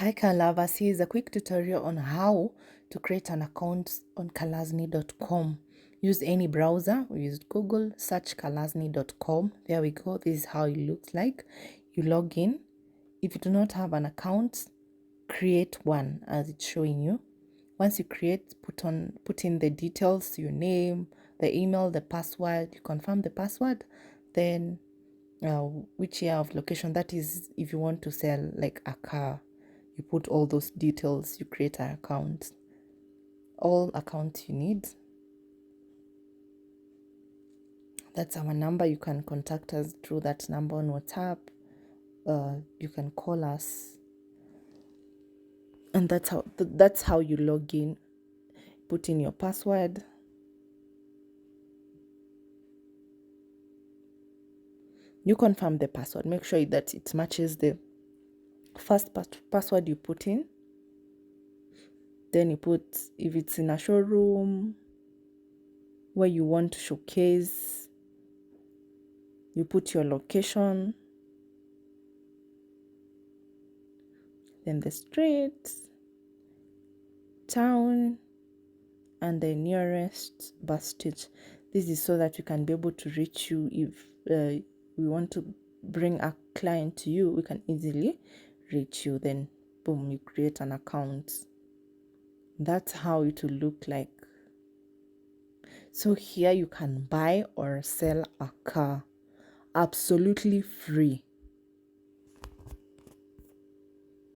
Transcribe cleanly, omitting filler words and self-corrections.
Hi car lovers, here is a quick tutorial on how to create an account on Kalazni.com. Use any browser, we use Google, search Kalazni.com. There we go, this is how it looks like. You log in. If you do not have an account, create one as it's showing you. Once you create, put in the details, your name, the email, the password, you confirm the password, then which year of location, that is if you want to sell like a car, you put all those details, you create an account, all accounts you need. That's our number. You can contact us through that number on WhatsApp. You can call us, and that's how you log in. Put in your password. You confirm the password. Make sure that it matches the first password you put in. Then you put, if it's in a showroom where you want to showcase, you put your location, then the street, town, and the nearest bus station. This is so that we can be able to reach you. If we want to bring a client to you, we can easily reach you. Then boom, you create an account. That's how it will look like. So here you can buy or sell a car absolutely free.